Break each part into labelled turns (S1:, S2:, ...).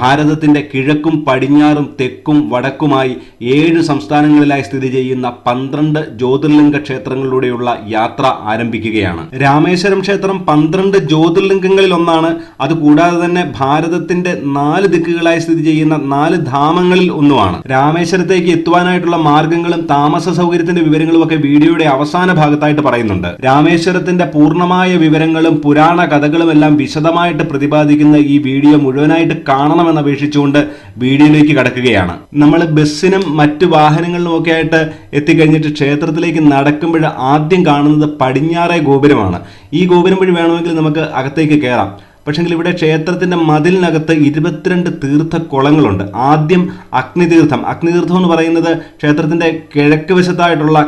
S1: ഭാരതത്തിന്റെ കിഴക്കും പടിഞ്ഞാറും തെക്കും വടക്കുമായി 7 സംസ്ഥാനങ്ങളിലായി സ്ഥിതി ചെയ്യുന്ന 12 ജ്യോതിർലിംഗ ക്ഷേത്രങ്ങളിലൂടെയുള്ള യാത്ര ആരംഭിക്കുകയാണ്. രാമേശ്വരം ക്ഷേത്രം 12 ജ്യോതിർലിംഗങ്ങളിൽ ഒന്നാണ്. അതുകൂടാതെ തന്നെ ഭാരതത്തിന്റെ 4 ദിക്കുകളായി സ്ഥിതി ചെയ്യുന്ന 4 ധാമങ്ങളിൽ ഒന്നുമാണ്. രാമേശ്വരത്തേക്ക് എത്തുവാനായിട്ടുള്ള മാർഗങ്ങളും താമസ സൗകര്യത്തിന്റെ വിവരങ്ങളും ഒക്കെ വീഡിയോയുടെ അവസാന ഭാഗത്തായിട്ട് പറയുന്നുണ്ട്. രാമേശ്വരത്തിന്റെ പൂർണ്ണമായ വിവരങ്ങളും പുരാണ കഥകളും എല്ലാം വിശദമായിട്ട് പ്രതിപാദിക്കുന്ന ഈ വീഡിയോ മുഴുവനായിട്ട് കാണണമെന്ന് അപേക്ഷിച്ചുകൊണ്ട് വീഡിയോയിലേക്ക് കടക്കുകയാണ്. നമ്മൾ ബസ്സിനും മറ്റു വാഹനങ്ങളിലും ഒക്കെ ആയിട്ട് എത്തിക്കഴിഞ്ഞിട്ട് ക്ഷേത്രത്തിലേക്ക് നടക്കുമ്പോൾ ആദ്യം കാണുന്നത് പടിഞ്ഞാറേ ഗോപുരമാണ്. ഈ ഗോപുരം വഴി വേണമെങ്കിൽ നമുക്ക് അകത്തേക്ക് കയറാം. പക്ഷെങ്കിൽ ഇവിടെ ക്ഷേത്രത്തിന്റെ മതിലിനകത്ത് 22 തീർത്ഥക്കുളങ്ങളുണ്ട്. ആദ്യം അഗ്നിതീർത്ഥം എന്ന് പറയുന്നത് ക്ഷേത്രത്തിന്റെ കിഴക്ക് വശത്തായിട്ടുള്ള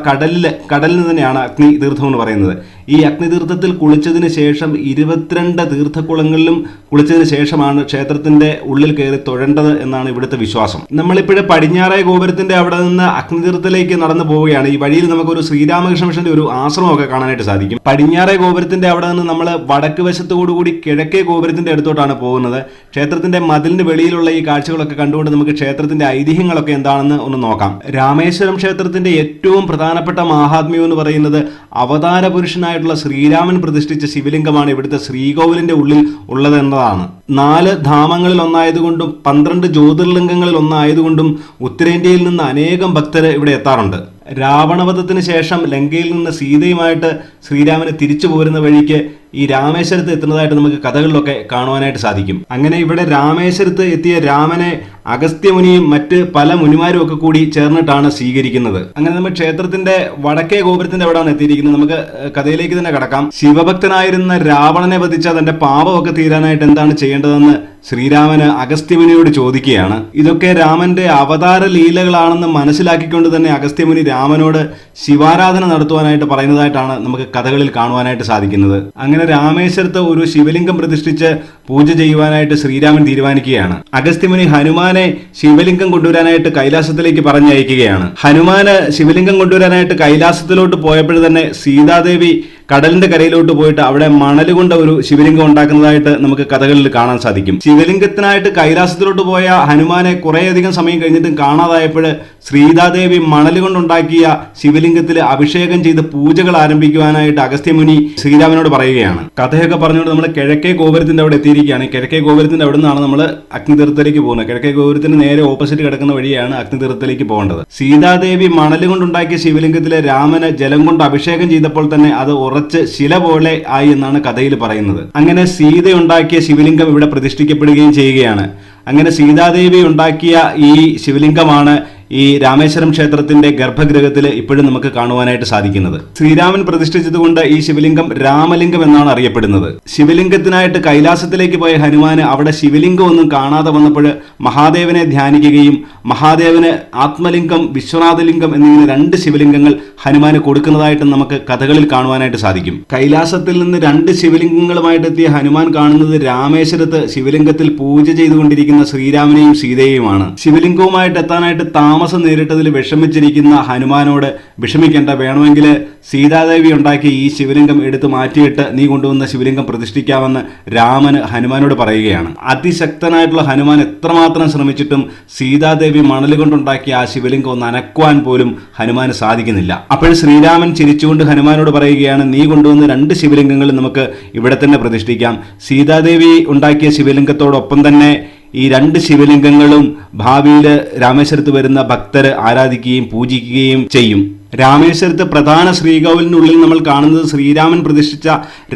S1: കടലിന് തന്നെയാണ് അഗ്നിതീർത്ഥം എന്ന് പറയുന്നത്. ഈ അഗ്നിതീർത്ഥത്തിൽ കുളിച്ചതിന് ശേഷം 22 തീർത്ഥക്കുളങ്ങളിലും കുളിച്ചതിന് ശേഷമാണ് ക്ഷേത്രത്തിന്റെ ഉള്ളിൽ കയറി തൊഴേണ്ടത് എന്നാണ് ഇവിടുത്തെ വിശ്വാസം. നമ്മളിപ്പോഴും പടിഞ്ഞാറേ ഗോപുരത്തിന്റെ അവിടെ നിന്ന് അഗ്നിതീർത്ഥത്തിലേക്ക് നടന്നു പോവുകയാണ്. ഈ വഴിയിൽ നമുക്കൊരു ശ്രീരാമകൃഷ്ണ മിഷന്റെ ഒരു ആശ്രമമൊക്കെ കാണാനായിട്ട് സാധിക്കും. പടിഞ്ഞാറേ ഗോപുരത്തിന്റെ അവിടെ നിന്ന് നമ്മൾ വടക്ക് വശത്തോടുകൂടി കിഴക്കേ ഗോപുരത്തിന്റെ അടുത്തോട്ടാണ് പോകുന്നത്. ക്ഷേത്രത്തിന്റെ മതിലിന്റെ വെളിയിലുള്ള ഈ കാഴ്ചകളൊക്കെ കണ്ടുകൊണ്ട് നമുക്ക് ക്ഷേത്രത്തിന്റെ ഐതിഹ്യങ്ങളൊക്കെ എന്താണെന്ന് ഒന്ന് നോക്കാം. രാമേശ്വരം ക്ഷേത്രത്തിന്റെ ഏറ്റവും പ്രധാനപ്പെട്ട മഹാത്മ്യം എന്ന് പറയുന്നത് അവതാര പുരുഷനായിട്ടുള്ള ശ്രീരാമൻ പ്രതിഷ്ഠിച്ച ശിവലിംഗമാണ് ഇവിടുത്തെ ശ്രീകോവിലിന്റെ ഉള്ളിൽ ഉള്ളത് എന്നതാണ്. 4 ധാമങ്ങളിൽ ഒന്നായതുകൊണ്ടും 12 ജ്യോതിർലിംഗങ്ങളിൽ ഒന്നായതുകൊണ്ടും ഉത്തരേന്ത്യയിൽ നിന്ന് അനേകം ഭക്തർ ഇവിടെ എത്താറുണ്ട്. രാവണവധത്തിന് ശേഷം ലങ്കയിൽ നിന്ന് സീതയുമായിട്ട് ശ്രീരാമന് തിരിച്ചു പോരുന്ന വഴിക്ക് ഈ രാമേശ്വരത്ത് എത്തുന്നതായിട്ട് നമുക്ക് കഥകളിലൊക്കെ കാണുവാനായിട്ട് സാധിക്കും. അങ്ങനെ ഇവിടെ രാമേശ്വരത്ത് എത്തിയ രാമനെ അഗസ്ത്യമുനിയും മറ്റ് പല മുനിമാരും ഒക്കെ കൂടി ചേർന്നിട്ടാണ് സ്വീകരിക്കുന്നത്. അങ്ങനെ നമ്മൾ ക്ഷേത്രത്തിന്റെ വടക്കേ ഗോപുരത്തിന്റെ അവിടെയാണ് എത്തിയിരിക്കുന്നത്. നമുക്ക് കഥയിലേക്ക് തന്നെ കടക്കാം. ശിവഭക്തനായിരുന്ന രാവണനെ വധിച്ച തന്റെ പാപമൊക്കെ തീരാനായിട്ട് എന്താണ് ചെയ്യേണ്ടതെന്ന് ശ്രീരാമന് അഗസ്ത്യമുനിയോട് ചോദിക്കുകയാണ്. ഇതൊക്കെ രാമന്റെ അവതാര ലീലകളാണെന്ന് മനസ്സിലാക്കിക്കൊണ്ട് തന്നെ അഗസ്ത്യമുനി രാമനോട് ശിവാരാധന നടത്തുവാനായിട്ട് പറയുന്നതായിട്ടാണ് നമുക്ക് കഥകളിൽ കാണുവാനായിട്ട് സാധിക്കുന്നത്. അങ്ങനെ രാമേശ്വരത്ത് ഒരു ശിവലിംഗം പ്രതിഷ്ഠിച്ച് പൂജ ചെയ്യുവാനായിട്ട് ശ്രീരാമൻ തീരുമാനിക്കുകയാണ്. അഗസ്ത്യമുനി ഹനുമാനെ ശിവലിംഗം കൊണ്ടുവരാനായിട്ട് കൈലാസത്തിലേക്ക് പറഞ്ഞയക്കുകയാണ്. ഹനുമാന് ശിവലിംഗം കൊണ്ടുവരാനായിട്ട് കൈലാസത്തിലോട്ട് പോയപ്പോൾ തന്നെ സീതാദേവി കടലിന്റെ കരയിലോട്ട് പോയിട്ട് അവിടെ മണൽ കൊണ്ട് ഒരു ശിവലിംഗം ഉണ്ടാക്കുന്നതായിട്ട് നമുക്ക് കഥകളിൽ കാണാൻ സാധിക്കും. ശിവലിംഗത്തിനായിട്ട് കൈലാസത്തിലോട്ട് പോയ ഹനുമാനെ കുറേയധികം സമയം കഴിഞ്ഞിട്ടും കാണാതായപ്പോൾ സീതാദേവി മണൽ കൊണ്ടുണ്ടാക്കിയ ശിവലിംഗത്തിൽ അഭിഷേകം ചെയ്ത് പൂജകൾ ആരംഭിക്കുവാനായിട്ട് അഗസ്ത്യമുനി ശ്രീരാമനോട് പറയുകയാണ്. കഥയൊക്കെ പറഞ്ഞുകൊണ്ട് നമ്മൾ കിഴക്കേ ഗോപുരത്തിന്റെ അവിടെ എത്തിയിരിക്കുകയാണ്. കിഴക്കേ ഗോപുരത്തിന്റെ അവിടെ നിന്നാണ് നമ്മൾ അഗ്നിതീർത്ഥത്തിലേക്ക് പോകുന്നത്. കിഴക്കേ ഗോപുരത്തിന് നേരെ ഓപ്പോസിറ്റ് കിടക്കുന്ന വഴിയാണ് അഗ്നിതീർത്ഥത്തിലേക്ക് പോകേണ്ടത്. സീതാദേവി മണൽ കൊണ്ടുണ്ടാക്കിയ ശിവലിംഗത്തിലെ രാമന് ജലം കൊണ്ട് അഭിഷേകം ചെയ്തപ്പോൾ തന്നെ അത് ഉറച്ച് ശില പോലെ ആയി എന്നാണ് കഥയിൽ പറയുന്നത്. അങ്ങനെ സീത ഉണ്ടാക്കിയ ശിവലിംഗം ഇവിടെ പ്രതിഷ്ഠിക്കപ്പെടുകയും ചെയ്യുകയാണ്. അങ്ങനെ സീതാദേവി ഉണ്ടാക്കിയ ഈ ശിവലിംഗമാണ് ഈ രാമേശ്വരം ക്ഷേത്രത്തിന്റെ ഗർഭഗൃഹത്തിൽ ഇപ്പോഴും നമുക്ക് കാണുവാനായിട്ട് സാധിക്കുന്നത്. ശ്രീരാമൻ പ്രതിഷ്ഠിച്ചതുകൊണ്ട് ഈ ശിവലിംഗം രാമലിംഗം എന്നാണ് അറിയപ്പെടുന്നത്. ശിവലിംഗത്തിനായിട്ട് കൈലാസത്തിലേക്ക് പോയ ഹനുമാന് അവിടെ ശിവലിംഗം ഒന്നും കാണാതെ വന്നപ്പോൾ മഹാദേവനെ ധ്യാനിക്കുകയും മഹാദേവന് ആത്മലിംഗം, വിശ്വനാഥലിംഗം എന്നിങ്ങനെ 2 ശിവലിംഗങ്ങൾ ഹനുമാന് കൊടുക്കുന്നതായിട്ട് നമുക്ക് കഥകളിൽ കാണുവാനായിട്ട് സാധിക്കും. കൈലാസത്തിൽ നിന്ന് 2 ശിവലിംഗങ്ങളുമായിട്ട് എത്തിയ ഹനുമാൻ കാണുന്നത് രാമേശ്വരത്ത് ശിവലിംഗത്തിൽ പൂജ ചെയ്തുകൊണ്ടിരിക്കുന്ന ശ്രീരാമനെയും സീതയെയുമാണ്. ശിവലിംഗവുമായിട്ട് എത്താനായിട്ട് താമസം നേരിട്ടതിൽ വിഷമിച്ചിരിക്കുന്ന ഹനുമാനോട് വിഷമിക്കേണ്ട, വേണമെങ്കിൽ സീതാദേവി ഉണ്ടാക്കി ഈ ശിവലിംഗം എടുത്തു മാറ്റിയിട്ട് നീ കൊണ്ടുവന്ന ശിവലിംഗം പ്രതിഷ്ഠിക്കാമെന്ന് രാമന് ഹനുമാനോട് പറയുകയാണ്. അതിശക്തനായിട്ടുള്ള ഹനുമാൻ എത്രമാത്രം ശ്രമിച്ചിട്ടും സീതാദേവി മണൽ കൊണ്ടുണ്ടാക്കിയ ആ ശിവലിംഗം ഒന്ന് അനക്കുവാൻ പോലും ഹനുമാന് സാധിക്കുന്നില്ല. അപ്പോൾ ശ്രീരാമൻ ചിരിച്ചുകൊണ്ട് ഹനുമാനോട് പറയുകയാണ്, നീ കൊണ്ടുവന്ന 2 ശിവലിംഗങ്ങൾ നമുക്ക് ഇവിടെ തന്നെ പ്രതിഷ്ഠിക്കാം. സീതാദേവി ഉണ്ടാക്കിയ ശിവലിംഗത്തോടൊപ്പം തന്നെ ഈ 2 ശിവലിംഗങ്ങളും ഭാവിയിൽ രാമേശ്വരത്ത് വരുന്ന ഭക്തർ ആരാധിക്കുകയും പൂജിക്കുകയും ചെയ്യും. രാമേശ്വരത്ത് പ്രധാന ശ്രീകോവിലിനുള്ളിൽ നമ്മൾ കാണുന്നത് ശ്രീരാമൻ പ്രതിഷ്ഠിച്ച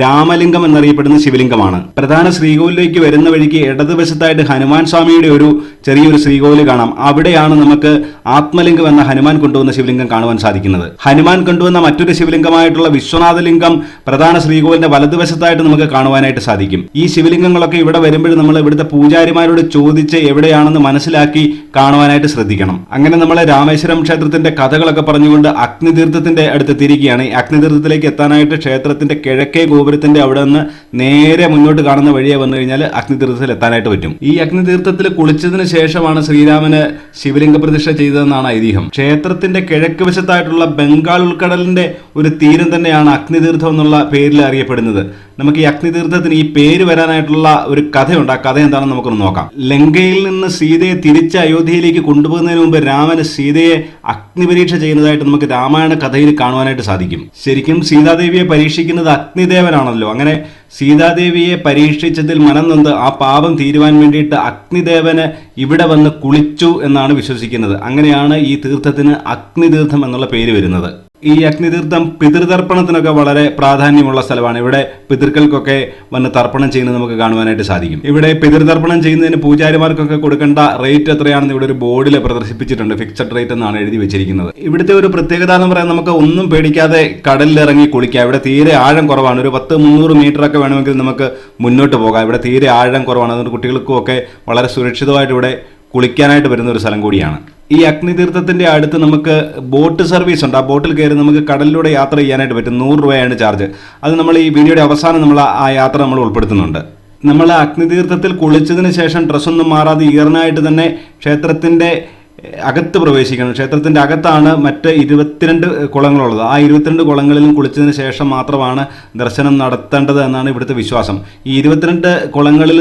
S1: രാമലിംഗം എന്നറിയപ്പെടുന്ന ശിവലിംഗമാണ്. പ്രധാന ശ്രീകോവിലേക്ക് വരുന്ന വഴിക്ക് ഇടതുവശത്തായിട്ട് ഹനുമാൻ സ്വാമിയുടെ ഒരു ചെറിയൊരു ശ്രീകോവിൽ കാണാം. അവിടെയാണ് നമുക്ക് ആത്മലിംഗം എന്ന ഹനുമാൻ കൊണ്ടുവന്ന ശിവലിംഗം കാണുവാൻ സാധിക്കുന്നത്. ഹനുമാൻ കൊണ്ടുവന്ന മറ്റൊരു ശിവലിംഗമായിട്ടുള്ള വിശ്വനാഥലിംഗം പ്രധാന ശ്രീകോവിലിന്റെ വലതുവശത്തായിട്ട് നമുക്ക് കാണുവാനായിട്ട് സാധിക്കും. ഈ ശിവലിംഗങ്ങളൊക്കെ ഇവിടെ വരുമ്പോൾ നമ്മൾ ഇവിടുത്തെ പൂജാരിമാരോട് ചോദിച്ച് എവിടെയാണെന്ന് മനസ്സിലാക്കി കാണുവാനായിട്ട് ശ്രദ്ധിക്കണം. അങ്ങനെ നമ്മൾ രാമേശ്വരം ക്ഷേത്രത്തിന്റെ കഥകളൊക്കെ പറഞ്ഞുകൊണ്ട് അഗ്നിതീർത്ഥത്തിന്റെ അടുത്തെത്തിയിരിക്കുകയാണ്. ഈ അഗ്നിതീർത്ഥത്തിലേക്ക് എത്താനായിട്ട് ക്ഷേത്രത്തിന്റെ കിഴക്കേ ഗോപുരത്തിന്റെ അവിടെ നിന്ന് നേരെ മുന്നോട്ട് കാണുന്ന വഴിയെ വന്നു കഴിഞ്ഞാൽ അഗ്നിതീർത്ഥത്തിൽ എത്താനായിട്ട് പറ്റും. ഈ അഗ്നിതീർത്ഥത്തിൽ കുളിച്ചതിന് ശേഷമാണ് ശ്രീരാമന് ശിവലിംഗ പ്രതിഷ്ഠ ചെയ്തതെന്നാണ് ഐതിഹ്യം. ക്ഷേത്രത്തിന്റെ കിഴക്ക് വശത്തായിട്ടുള്ള ബംഗാൾ ഉൾക്കടലിന്റെ ഒരു തീരം തന്നെയാണ് അഗ്നിതീർത്ഥം എന്നുള്ള പേരിൽ അറിയപ്പെടുന്നത്. നമുക്ക് ഈ അഗ്നിതീർത്ഥത്തിന് ഈ പേര് വരാനായിട്ടുള്ള ഒരു കഥയുണ്ട്. ആ കഥ എന്താണെന്ന് നമുക്കൊന്ന് നോക്കാം. ലങ്കയിൽ നിന്ന് സീതയെ തിരിച്ച് അയോധ്യയിലേക്ക് കൊണ്ടുപോകുന്നതിന് മുമ്പ് രാമന് സീതയെ അഗ്നിപരീക്ഷ ചെയ്യുന്നതായിട്ട് നമുക്ക് രാമായണ കഥയിൽ കാണുവാനായിട്ട് സാധിക്കും. ശരിക്കും സീതാദേവിയെ പരീക്ഷിക്കുന്നത് അഗ്നിദേവനാണല്ലോ. അങ്ങനെ സീതാദേവിയെ പരീക്ഷിച്ചതിൽ മനം നൊന്ത് ആ പാപം തീരുവാൻ വേണ്ടിയിട്ട് അഗ്നിദേവന് ഇവിടെ വന്ന് കുളിച്ചു എന്നാണ് വിശ്വസിക്കുന്നത്. അങ്ങനെയാണ് ഈ തീർത്ഥത്തിന് അഗ്നിതീർത്ഥം എന്നുള്ള പേര് വരുന്നത്. ഈ അഗ്നിതീർത്ഥം പിതൃതർപ്പണത്തിനൊക്കെ വളരെ പ്രാധാന്യമുള്ള സ്ഥലമാണ്. ഇവിടെ പിതൃക്കൾക്കൊക്കെ വന്ന് തർപ്പണം ചെയ്യുന്നത് നമുക്ക് കാണുവാനായിട്ട് സാധിക്കും. ഇവിടെ പിതൃതർപ്പണം ചെയ്യുന്നതിന് പൂജാരിമാർക്കൊക്കെ കൊടുക്കേണ്ട റേറ്റ് എത്രയാണെന്ന് ഇവിടെ ഒരു ബോർഡിൽ പ്രദർശിപ്പിച്ചിട്ടുണ്ട്. ഫിക്സഡ് റേറ്റ് എന്നാണ് എഴുതി വെച്ചിരിക്കുന്നത്. ഇവിടുത്തെ ഒരു പ്രത്യേകത എന്ന് പറയാൻ നമുക്ക് ഒന്നും പേടിക്കാതെ കടലിലിറങ്ങി കുളിക്കാം. ഇവിടെ തീരെ ആഴം കുറവാണ്. ഒരു 100-300 മീറ്റർ ഒക്കെ വേണമെങ്കിൽ നമുക്ക് മുന്നോട്ട് പോകാം. ഇവിടെ തീരെ ആഴം കുറവാണ്. അതുകൊണ്ട് കുട്ടികൾക്കും ഒക്കെ വളരെ സുരക്ഷിതമായിട്ട് ഇവിടെ കുളിക്കാനായിട്ട് വരുന്ന ഒരു സ്ഥലം കൂടിയാണ്. ഈ അഗ്നിതീർത്ഥത്തിന്റെ അടുത്ത് നമുക്ക് ബോട്ട് സർവീസ് ഉണ്ട്. ആ ബോട്ടിൽ കയറി നമുക്ക് കടലിലൂടെ യാത്ര ചെയ്യാനായിട്ട് പറ്റും. 100 രൂപയാണ് ചാർജ്. അത് നമ്മൾ ഈ വീഡിയോയുടെ അവസാനം നമ്മൾ ആ യാത്ര നമ്മൾ ഉൾപ്പെടുത്തുന്നുണ്ട്. നമ്മൾ അഗ്നിതീർത്ഥത്തിൽ കുളിച്ചതിന് ശേഷം ഡ്രസ്സൊന്നും മാറാതെ ഈർനായിട്ട് തന്നെ ക്ഷേത്രത്തിന്റെ അകത്ത് പ്രവേശിക്കണം. ക്ഷേത്രത്തിന്റെ അകത്താണ് മറ്റ് 22 കുളങ്ങളുള്ളത്. ആ 22 കുളങ്ങളിലും കുളിച്ചതിന് ശേഷം മാത്രമാണ് ദർശനം നടത്തേണ്ടത് എന്നാണ് ഇവിടുത്തെ വിശ്വാസം. ഈ 22 കുളങ്ങളിൽ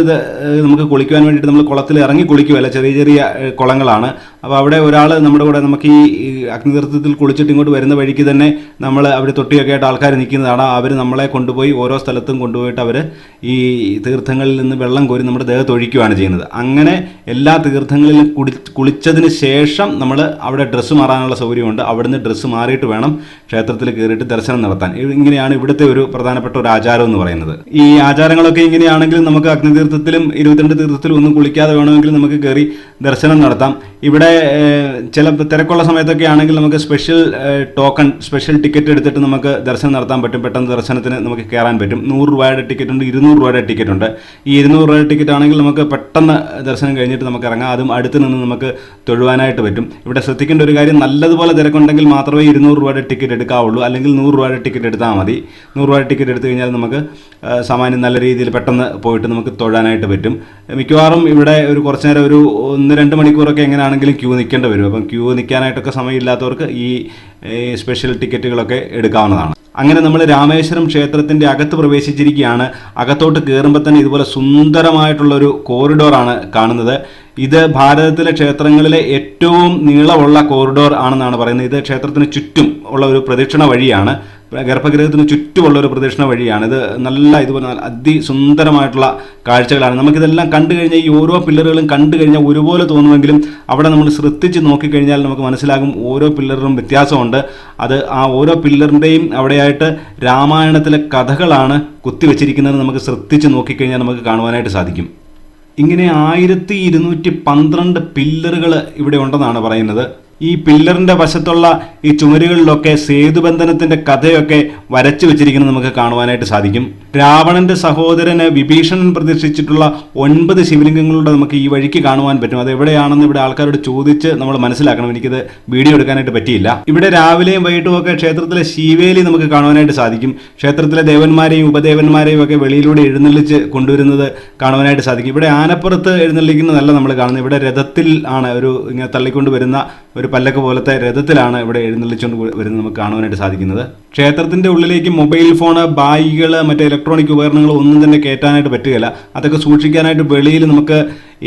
S1: നമുക്ക് കുളിക്കുവാൻ വേണ്ടിയിട്ട് നമ്മൾ കുളത്തിൽ ഇറങ്ങി കുളിക്കുകയല്ല, ചെറിയ ചെറിയ കുളങ്ങളാണ്. അപ്പോൾ അവിടെ ഒരാൾ നമ്മുടെ കൂടെ നമുക്ക് ഈ അഗ്നിതീർത്ഥത്തിൽ കുളിച്ചിട്ട് ഇങ്ങോട്ട് വരുന്ന വഴിക്ക് തന്നെ നമ്മൾ അവിടെ തൊട്ടിയൊക്കെ ആയിട്ട് ആൾക്കാർ നിൽക്കുന്നതാണ്. അവർ നമ്മളെ കൊണ്ടുപോയി ഓരോ സ്ഥലത്തും കൊണ്ടുപോയിട്ട് അവർ ഈ തീർത്ഥങ്ങളിൽ നിന്ന് വെള്ളം കോരി നമ്മുടെ ദേഹത്ത് ഒഴിക്കുകയാണ് ചെയ്യുന്നത്. അങ്ങനെ എല്ലാ തീർത്ഥങ്ങളിലും കുളിച്ചതിന് ശേഷം നമ്മൾ അവിടെ ഡ്രസ്സ് മാറാനുള്ള സൗകര്യമുണ്ട്. അവിടുന്ന് ഡ്രസ്സ് മാറിയിട്ട് വേണം ക്ഷേത്രത്തിൽ കയറിയിട്ട് ദർശനം നടത്താൻ. ഇങ്ങനെയാണ് ഇവിടുത്തെ ഒരു പ്രധാനപ്പെട്ട ഒരു ആചാരം എന്ന് പറയുന്നത്. ഈ ആചാരങ്ങളൊക്കെ ഇങ്ങനെയാണെങ്കിലും നമുക്ക് അഗ്നിതീർത്ഥത്തിലും 22 തീർത്ഥത്തിലും ഒന്നും കുളിക്കാതെ വേണമെങ്കിൽ നമുക്ക് കയറി ദർശനം നടത്താം. ഇവിടെ ചില തിരക്കുള്ള സമയത്തൊക്കെ ആണെങ്കിൽ നമുക്ക് സ്പെഷ്യൽ ടിക്കറ്റ് എടുത്തിട്ട് നമുക്ക് ദർശനം നടത്താൻ പറ്റും. പെട്ടെന്ന് ദർശനത്തിന് നമുക്ക് കയറാൻ പറ്റും. 100 രൂപയുടെ ടിക്കറ്റ് ഉണ്ട്, 200 രൂപയുടെ ടിക്കറ്റ് ഉണ്ട്. ഈ 200 രൂപയുടെ ടിക്കറ്റ് ആണെങ്കിൽ നമുക്ക് പെട്ടെന്ന് ദർശനം കഴിഞ്ഞിട്ട് നമുക്ക് ഇറങ്ങാം. അതും അടുത്ത് നിന്ന് നമുക്ക് തൊഴുവാനായിട്ട് പറ്റും. ഇവിടെ ശ്രദ്ധിക്കേണ്ട ഒരു കാര്യം, നല്ലതുപോലെ തിരക്കുണ്ടെങ്കിൽ മാത്രമേ 200 രൂപയുടെ ടിക്കറ്റ് എടുക്കാവുള്ളൂ. അല്ലെങ്കിൽ 100 രൂപയുടെ ടിക്കറ്റ് എടുത്താൽ മതി. 100 രൂപയുടെ ടിക്കറ്റ് എടുത്തു കഴിഞ്ഞാൽ നമുക്ക് സാമാന്യം നല്ല രീതിയിൽ പെട്ടെന്ന് പോയിട്ട് നമുക്ക് തൊഴാനായിട്ട് പറ്റും. മിക്കവാറും ഇവിടെ ഒരു കുറച്ച് നേരം ഒരു 1-2 മണിക്കൂറൊക്കെ എങ്ങനെയാണെങ്കിലും ക്യൂ നിൽക്കേണ്ടി വരും. അപ്പം ക്യൂ നിൽക്കാനായിട്ടൊക്കെ സമയമില്ലാത്തവർക്ക് ഈ സ്പെഷ്യൽ ടിക്കറ്റുകളൊക്കെ എടുക്കാവുന്നതാണ്. അങ്ങനെ നമ്മൾ രാമേശ്വരം ക്ഷേത്രത്തിൻ്റെ അകത്ത് പ്രവേശിച്ചിരിക്കുകയാണ്. അകത്തോട്ട് കയറുമ്പോൾ തന്നെ ഇതുപോലെ സുന്ദരമായിട്ടുള്ളൊരു കോറിഡോറാണ് കാണുന്നത്. ഇത് ഭാരതത്തിലെ ക്ഷേത്രങ്ങളിലെ ഏറ്റവും നീളമുള്ള കോറിഡോർ ആണെന്നാണ് പറയുന്നത്. ഇത് ക്ഷേത്രത്തിന് ചുറ്റും ഉള്ള ഒരു പ്രദക്ഷിണ വഴിയാണ്. ഗർഭഗൃഹത്തിന് ചുറ്റുമുള്ള ഒരു പ്രദക്ഷിണ വഴിയാണ്. ഇത് ഇതുപോലെ അതിസുന്ദരമായിട്ടുള്ള കാഴ്ചകളാണ്. നമുക്കിതെല്ലാം കണ്ടു കഴിഞ്ഞാൽ ഈ ഓരോ പില്ലറുകളും കണ്ടു കഴിഞ്ഞാൽ ഒരുപോലെ തോന്നുമെങ്കിലും അവിടെ നമ്മൾ ശ്രദ്ധിച്ച് നോക്കിക്കഴിഞ്ഞാൽ നമുക്ക് മനസ്സിലാകും ഓരോ പില്ലറിനും വ്യത്യാസമുണ്ട്. അത് ആ ഓരോ പില്ലറിൻ്റെയും അവിടെയായിട്ട് രാമായണത്തിലെ കഥകളാണ് കുത്തിവെച്ചിരിക്കുന്നത്. നമുക്ക് ശ്രദ്ധിച്ച് നോക്കിക്കഴിഞ്ഞാൽ നമുക്ക് കാണുവാനായിട്ട് സാധിക്കും. ഇങ്ങനെ 1212 പില്ലറുകൾ ഇവിടെ ഉണ്ടെന്നാണ് പറയുന്നത്. ഈ പില്ലറിൻ്റെ വശത്തുള്ള ഈ ചുമരുകളിലൊക്കെ സേതുബന്ധനത്തിൻ്റെ കഥയൊക്കെ വരച്ചു വെച്ചിരിക്കുന്നത് നമുക്ക് കാണുവാനായിട്ട് സാധിക്കും. രാവണന്റെ സഹോദരന് വിഭീഷണൻ പ്രതിഷ്ഠിച്ചിട്ടുള്ള 9 ശിവലിംഗങ്ങളുടെ നമുക്ക് ഈ വഴിക്ക് കാണുവാൻ പറ്റും. അത് എവിടെയാണെന്ന് ഇവിടെ ആൾക്കാരോട് ചോദിച്ച് നമ്മൾ മനസ്സിലാക്കണം. എനിക്കത് വീഡിയോ എടുക്കാനായിട്ട് പറ്റിയില്ല. ഇവിടെ രാവിലെയും വൈകിട്ടും ഒക്കെ ക്ഷേത്രത്തിലെ ശീവേലി നമുക്ക് കാണുവാനായിട്ട് സാധിക്കും. ക്ഷേത്രത്തിലെ ദേവന്മാരെയും ഉപദേവന്മാരെയും ഒക്കെ വെളിയിലൂടെ എഴുന്നള്ളിച്ച് കൊണ്ടുവരുന്നത് കാണുവാനായിട്ട് സാധിക്കും. ഇവിടെ ആനപ്പുറത്ത് എഴുന്നള്ളിക്കുന്നതല്ല നമ്മൾ കാണുന്നത്. ഇവിടെ രഥത്തിൽ ആണ് ഇങ്ങനെ തള്ളിക്കൊണ്ട് വരുന്ന ഒരു പല്ലക്ക് പോലത്തെ രഥത്തിലാണ് ഇവിടെ എഴുന്നള്ളിച്ചുകൊണ്ട് വരുന്നത് നമുക്ക് കാണുവാനായിട്ട് സാധിക്കുന്നത്. ക്ഷേത്രത്തിൻ്റെ ഉള്ളിലേക്ക് മൊബൈൽ ഫോണ്, ബാഗുകൾ, മറ്റ് ഇലക്ട്രോണിക് ഉപകരണങ്ങൾ ഒന്നും തന്നെ കയറ്റാനായിട്ട് പറ്റുകയില്ല. അതൊക്കെ സൂക്ഷിക്കാനായിട്ട് വെളിയിൽ നമുക്ക്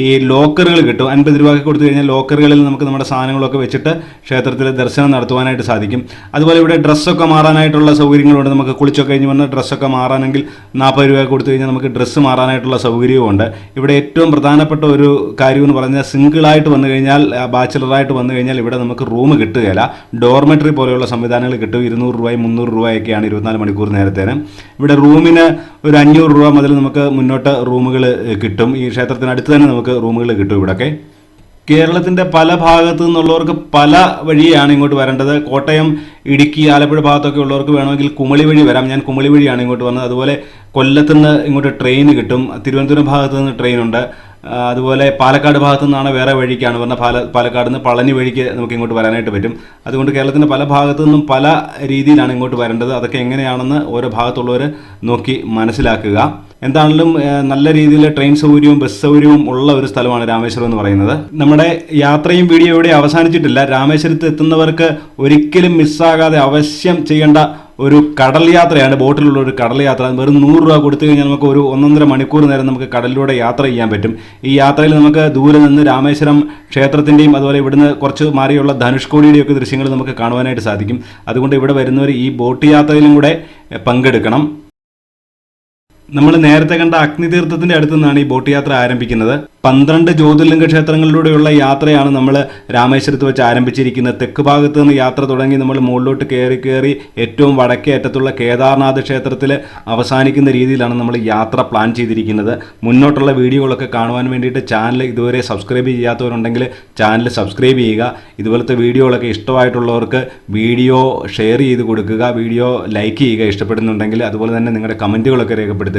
S1: ഈ ലോക്കറുകൾ കിട്ടും. 50 രൂപയ്ക്ക് കൊടുത്തു കഴിഞ്ഞാൽ ലോക്കറുകളിൽ നമുക്ക് നമ്മുടെ സാധനങ്ങളൊക്കെ വെച്ചിട്ട് ക്ഷേത്രത്തിൽ ദർശനം നടത്തുവാനായിട്ട് സാധിക്കും. അതുപോലെ ഇവിടെ ഡ്രസ്സൊക്കെ മാറാനായിട്ടുള്ള സൗകര്യങ്ങളുണ്ട്. നമുക്ക് കുളിച്ചൊക്കെ കഴിഞ്ഞ് വന്ന് ഡ്രസ്സൊക്കെ മാറാനെങ്കിൽ 40 രൂപ കൊടുത്തു കഴിഞ്ഞാൽ നമുക്ക് ഡ്രസ്സ് മാറാനായിട്ടുള്ള സൗകര്യവുമുണ്ട്. ഇവിടെ ഏറ്റവും പ്രധാനപ്പെട്ട ഒരു കാര്യം എന്ന് പറഞ്ഞാൽ സിംഗിളായിട്ട് വന്നു കഴിഞ്ഞാൽ, ബാച്ചിലറായിട്ട് വന്നു കഴിഞ്ഞാൽ ഇവിടെ നമുക്ക് റൂം കിട്ടുകയില്ല. ഡോർമെറ്ററി പോലെയുള്ള സംവിധാനങ്ങൾ കിട്ടും. 200 രൂപയും 300 രൂപയൊക്കെയാണ് 24 മണിക്കൂർ നേരത്തേന്. ഇവിടെ റൂമിന് ഒരു 500 രൂപ മുതൽ നമുക്ക് മുന്നോട്ട് റൂമുകൾ കിട്ടും. ഈ ക്ഷേത്രത്തിനടുത്ത് തന്നെ നമുക്ക് റൂമുകൾ കിട്ടും. ഇവിടെയൊക്കെ കേരളത്തിൻ്റെ പല ഭാഗത്തു നിന്നുള്ളവർക്ക് പല വഴിയാണ് ഇങ്ങോട്ട് വരേണ്ടത്. കോട്ടയം, ഇടുക്കി, ആലപ്പുഴ ഭാഗത്തൊക്കെ ഉള്ളവർക്ക് വേണമെങ്കിൽ കുമളി വഴി വരാം. ഞാൻ കുമളി വഴിയാണ് ഇങ്ങോട്ട് വന്നത്. അതുപോലെ കൊല്ലത്തുനിന്ന് ഇങ്ങോട്ട് ട്രെയിൻ കിട്ടും. തിരുവനന്തപുരം ഭാഗത്തു നിന്ന് ട്രെയിനുണ്ട്. അതുപോലെ പാലക്കാട് ഭാഗത്തു നിന്നാണ് വേറെ വഴിക്കാണ് പറഞ്ഞാൽ പാലക്കാട് നിന്ന് പളനി വഴിക്ക് നമുക്ക് ഇങ്ങോട്ട് വരാനായിട്ട് പറ്റും. അതുകൊണ്ട് കേരളത്തിൻ്റെ പല ഭാഗത്തു നിന്നും പല രീതിയിലാണ് ഇങ്ങോട്ട് വരേണ്ടത്. അതൊക്കെ എങ്ങനെയാണെന്ന് ഓരോ ഭാഗത്തുള്ളവർ നോക്കി മനസ്സിലാക്കുക. എന്താണെങ്കിലും നല്ല രീതിയിൽ ട്രെയിൻ സൗകര്യവും ബസ് സൗകര്യവും ഉള്ള ഒരു സ്ഥലമാണ് രാമേശ്വരം എന്ന് പറയുന്നത്. നമ്മുടെ യാത്രയും വീഡിയോ ഇവിടെ അവസാനിച്ചിട്ടില്ല. രാമേശ്വരത്ത് എത്തുന്നവർക്ക് ഒരിക്കലും മിസ്സാകാതെ അവശ്യം ചെയ്യേണ്ട ഒരു കടൽ യാത്രയാണ്, ബോട്ടിലുള്ള ഒരു കടൽ യാത്ര. വെറും 100 രൂപ കൊടുത്തു കഴിഞ്ഞാൽ നമുക്ക് ഒരു 1.5 മണിക്കൂർ നേരം നമുക്ക് കടലിലൂടെ യാത്ര ചെയ്യാൻ പറ്റും. ഈ യാത്രയിൽ നമുക്ക് ദൂരെ നിന്ന് രാമേശ്വരം ക്ഷേത്രത്തിൻ്റെയും അതുപോലെ ഇവിടുന്ന് കുറച്ച് മാറിയുള്ള ധനുഷ്കോടിയുടെയൊക്കെ ദൃശ്യങ്ങൾ നമുക്ക് കാണുവാനായിട്ട് സാധിക്കും. അതുകൊണ്ട് ഇവിടെ വരുന്നവർ ഈ ബോട്ട് യാത്രയിലും കൂടെ പങ്കെടുക്കണം. നമ്മൾ നേരത്തെ കണ്ട അഗ്നിതീർത്ഥത്തിൻ്റെ അടുത്തു നിന്നാണ് ഈ ബോട്ട് യാത്ര ആരംഭിക്കുന്നത്. 12 ജ്യോതിർലിംഗ ക്ഷേത്രങ്ങളിലൂടെയുള്ള യാത്രയാണ് നമ്മൾ രാമേശ്വരത്ത് വെച്ച് ആരംഭിച്ചിരിക്കുന്നത്. തെക്ക് ഭാഗത്ത് നിന്ന് യാത്ര തുടങ്ങി നമ്മൾ മുകളിലോട്ട് കയറി ഏറ്റവും വടക്കേ അറ്റത്തുള്ള കേദാർനാഥ് ക്ഷേത്രത്തിൽ അവസാനിക്കുന്ന രീതിയിലാണ് നമ്മൾ യാത്ര പ്ലാൻ ചെയ്തിരിക്കുന്നത്. മുന്നോട്ടുള്ള വീഡിയോകളൊക്കെ കാണുവാൻ വേണ്ടിയിട്ട് ചാനൽ ഇതുവരെ സബ്സ്ക്രൈബ് ചെയ്യാത്തവരുണ്ടെങ്കിൽ ചാനൽ സബ്സ്ക്രൈബ് ചെയ്യുക. ഇതുപോലത്തെ വീഡിയോകളൊക്കെ ഇഷ്ടമായിട്ടുള്ളവർക്ക് വീഡിയോ ഷെയർ ചെയ്ത് കൊടുക്കുക, വീഡിയോ ലൈക്ക് ചെയ്യുക ഇഷ്ടപ്പെടുന്നുണ്ടെങ്കിൽ. അതുപോലെ തന്നെ നിങ്ങളുടെ കമൻറ്റുകളൊക്കെ രേഖപ്പെടുത്തുക.